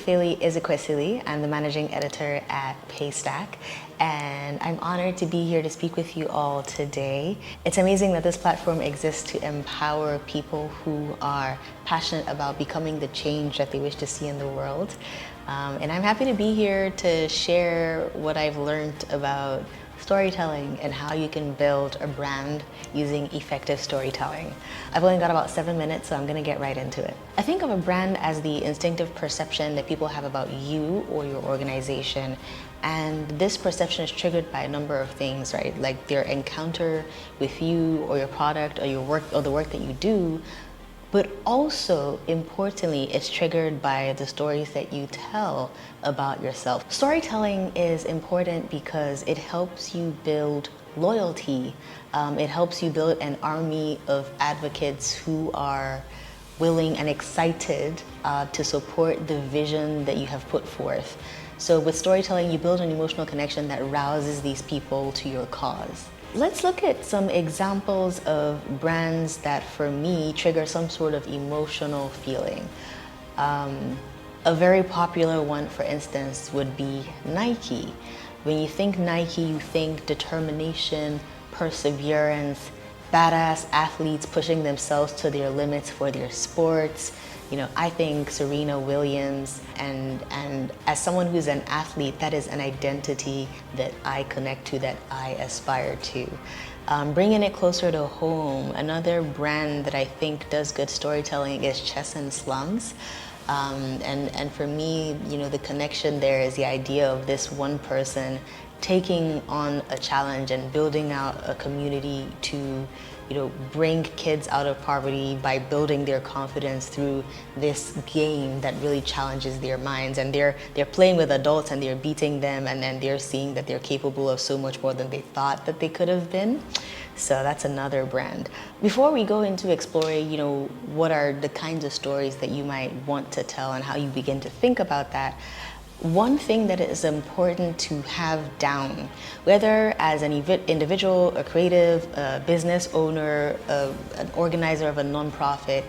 Ufeli Ezekwesili. I'm the managing editor at Paystack, and I'm honored to be here to speak with you all today. It's amazing that this platform exists to empower people who are passionate about becoming the change that they wish to see in the world. And I'm happy to be here to share what I've learned about storytelling and how you can build a brand using effective storytelling. I've only got about 7 minutes, so I'm gonna get right into it. I think of a brand as the instinctive perception that people have about you or your organization. And this perception is triggered by a number of things, right? Like their encounter with you or your product or your work or the work that you do. But also, importantly, it's triggered by the stories that you tell about yourself. Storytelling is important because it helps you build loyalty. It helps you build an army of advocates who are willing and excited to support the vision that you have put forth. So with storytelling, you build an emotional connection that rouses these people to your cause. Let's look at some examples of brands that, for me, trigger some sort of emotional feeling. A very popular one, for instance, would be Nike. When you think Nike, you think determination, perseverance, badass athletes pushing themselves to their limits for their sports. You know, I think Serena Williams, and as someone who's an athlete, that is an identity that I connect to, that I aspire to. Bringing it closer to home, another brand that I think does good storytelling is Chess and Slums. And for me, you know, the connection there is the idea of this one person taking on a challenge and building out a community to, you know, bring kids out of poverty by building their confidence through this game that really challenges their minds. And they're playing with adults and they're beating them, and then they're seeing that they're capable of so much more than they thought that they could have been. So that's another brand. Before we go into exploring, you know, what are the kinds of stories that you might want to tell and how you begin to think about that, one thing that is important to have down, whether as an individual, a creative, a business owner, an organizer of a nonprofit,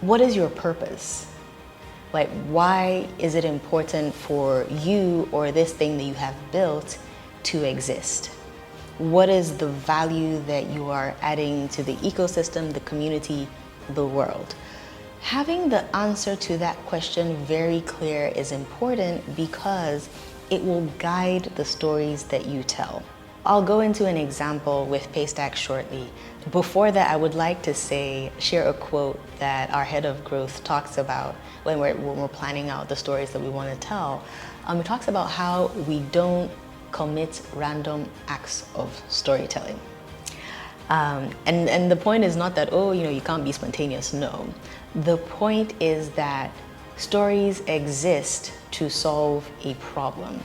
what is your purpose? Like, why is it important for you or this thing that you have built to exist? What is the value that you are adding to the ecosystem, the community, the world? Having the answer to that question very clear is important because it will guide the stories that you tell. I'll go into an example with Paystack shortly. Before that, I would like to share a quote that our head of growth talks about when we're planning out the stories that we want to tell. It talks about how we don't commit random acts of storytelling. And the point is not that, oh, you know, you can't be spontaneous. No. The point is that stories exist to solve a problem,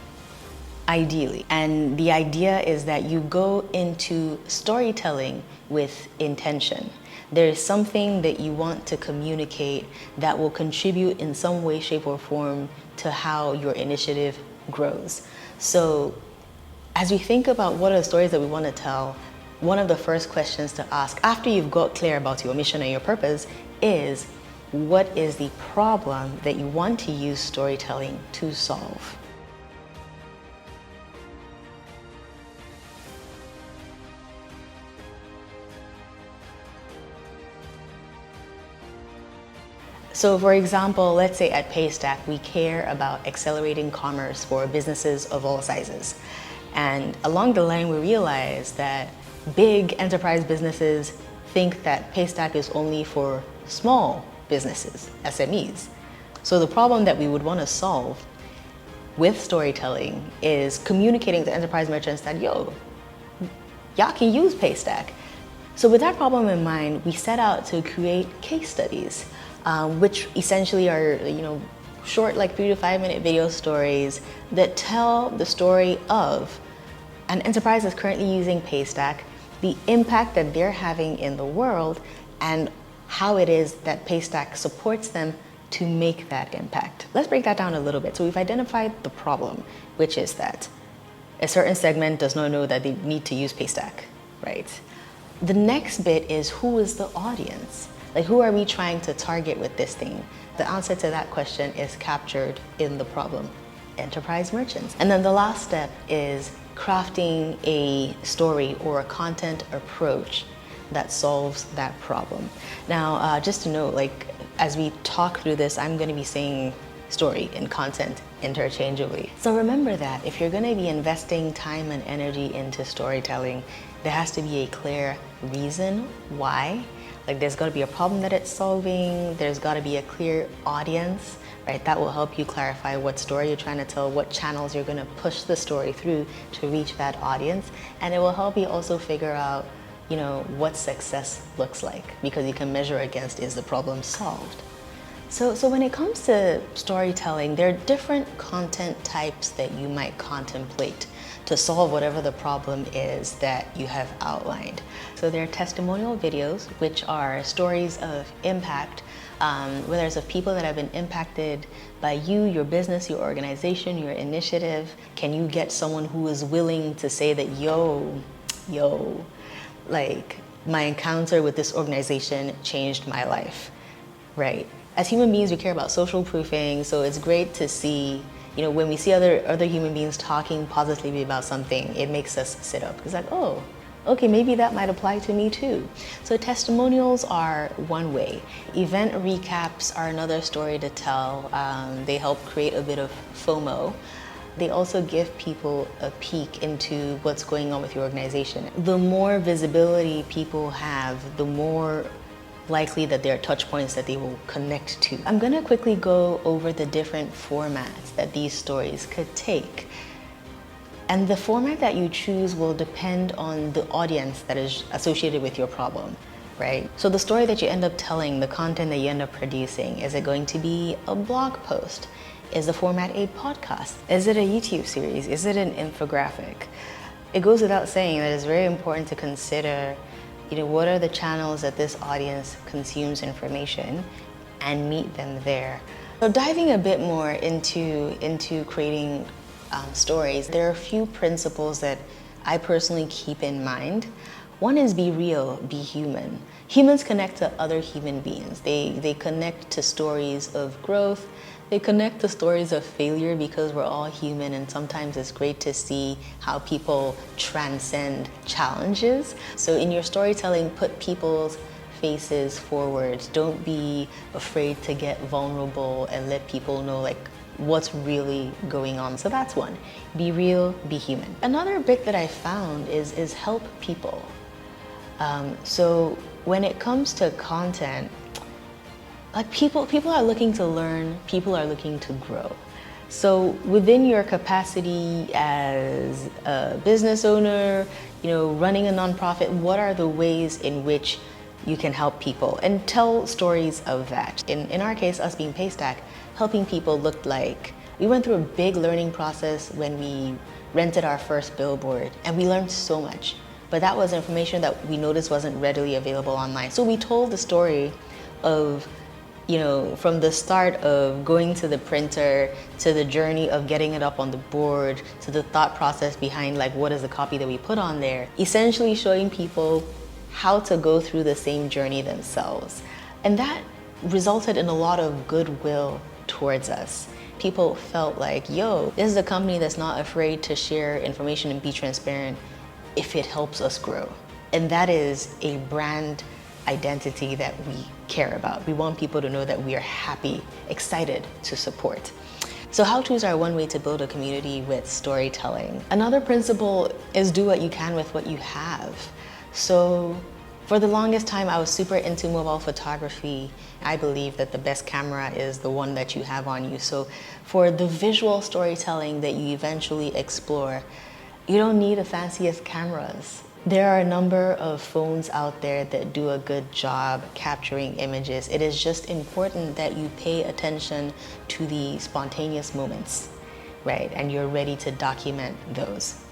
ideally. And the idea is that you go into storytelling with intention. There is something that you want to communicate that will contribute in some way, shape, or form to how your initiative grows. So as we think about what are the stories that we want to tell, one of the first questions to ask after you've got clear about your mission and your purpose is, what is the problem that you want to use storytelling to solve? So for example, let's say at Paystack, we care about accelerating commerce for businesses of all sizes. And along the line, we realize that big enterprise businesses think that Paystack is only for small businesses, SMEs. So the problem that we would want to solve with storytelling is communicating to enterprise merchants that, yo, y'all can use Paystack. So with that problem in mind, we set out to create case studies, which essentially are, you know, short, like 3 to 5 minute video stories that tell the story of an enterprise that's currently using Paystack, the impact that they're having in the world, and how it is that Paystack supports them to make that impact. Let's break that down a little bit. So we've identified the problem, which is that a certain segment does not know that they need to use Paystack, right? The next bit is, who is the audience? Like, who are we trying to target with this thing? The answer to that question is captured in the problem: enterprise merchants. And then the last step is crafting a story or a content approach that solves that problem. Now, just to note, like, as we talk through this, I'm going to be saying story and content interchangeably. So remember that if you're going to be investing time and energy into storytelling, there has to be a clear reason why. Like, there's got to be a problem that it's solving. There's got to be a clear audience, right? That will help you clarify what story you're trying to tell, what channels you're going to push the story through to reach that audience. And it will help you also figure out, you know, what success looks like, because you can measure against, is the problem solved? So when it comes to storytelling, there are different content types that you might contemplate to solve whatever the problem is that you have outlined. So there are testimonial videos, which are stories of impact, whether it's of people that have been impacted by you, your business, your organization, your initiative. Can you get someone who is willing to say that, yo, like, my encounter with this organization changed my life, right? As human beings, we care about social proofing, so it's great to see, you know, when we see other human beings talking positively about something, it makes us sit up. It's like, oh, okay, maybe that might apply to me too. So testimonials are one way. Event recaps are another story to tell. They help create a bit of FOMO. They also give people a peek into what's going on with your organization. The more visibility people have, the more likely that there are touch points that they will connect to. I'm gonna quickly go over the different formats that these stories could take. And the format that you choose will depend on the audience that is associated with your problem, right? So the story that you end up telling, the content that you end up producing, is it going to be a blog post? Is the format a podcast? Is it a YouTube series? Is it an infographic? It goes without saying that it's very important to consider, you know, what are the channels that this audience consumes information, and meet them there. So diving a bit more into creating stories, there are a few principles that I personally keep in mind. One is be real, be human. Humans connect to other human beings. They connect to stories of growth. They connect to stories of failure, because we're all human, and sometimes it's great to see how people transcend challenges. So in your storytelling, put people's faces forward. Don't be afraid to get vulnerable and let people know, like, what's really going on. So that's one. Be real, be human. Another bit that I found is help people. So when it comes to content, like, people are looking to learn, people are looking to grow. So within your capacity as a business owner, you know, running a nonprofit, what are the ways in which you can help people? And tell stories of that. In our case, us being Paystack, helping people looked like, we went through a big learning process when we rented our first billboard, and we learned so much. But that was information that we noticed wasn't readily available online. So we told the story of, you know, from the start of going to the printer, to the journey of getting it up on the board, to the thought process behind, like, what is the copy that we put on there, essentially showing people how to go through the same journey themselves. And that resulted in a lot of goodwill towards us. People felt like, yo, this is a company that's not afraid to share information and be transparent if it helps us grow. And that is a brand identity that we care about. We want people to know that we are happy, excited to support. So how-tos are one way to build a community with storytelling. Another principle is do what you can with what you have. So for the longest time, I was super into mobile photography. I believe that the best camera is the one that you have on you. So for the visual storytelling that you eventually explore, you don't need the fanciest cameras. There are a number of phones out there that do a good job capturing images. It is just important that you pay attention to the spontaneous moments, right? And you're ready to document those.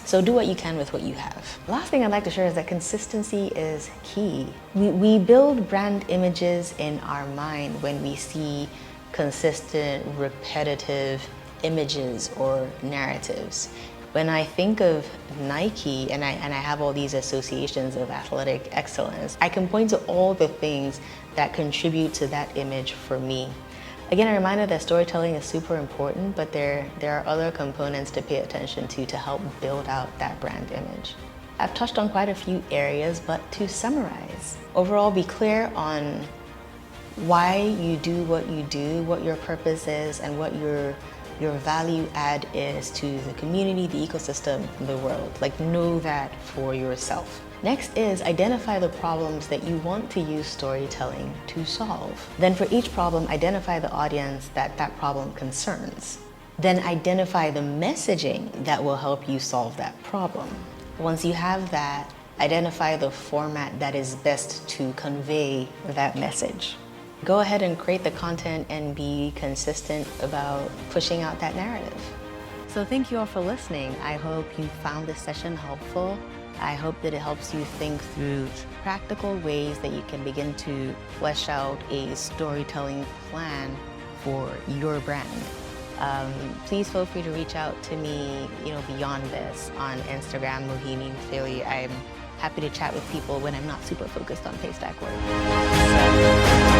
So do what you can with what you have. Last thing I'd like to share is that consistency is key. We build brand images in our mind when we see consistent, repetitive images or narratives. When I think of Nike and I have all these associations of athletic excellence, I can point to all the things that contribute to that image for me. Again, a reminder that storytelling is super important, but there are other components to pay attention to help build out that brand image. I've touched on quite a few areas, but to summarize, overall be clear on why you do, what your purpose is, and what your value add is to the community, the ecosystem, the world. Like, know that for yourself. Next is identify the problems that you want to use storytelling to solve. Then for each problem, identify the audience that problem concerns. Then identify the messaging that will help you solve that problem. Once you have that, identify the format that is best to convey that message. Go ahead and create the content and be consistent about pushing out that narrative. So thank you all for listening. I hope you found this session helpful. I hope that it helps you think through practical ways that you can begin to flesh out a storytelling plan for your brand. Please feel free to reach out to me, beyond this on Instagram, Mohini, Ufeli. I'm happy to chat with people when I'm not super focused on Paystack work. So,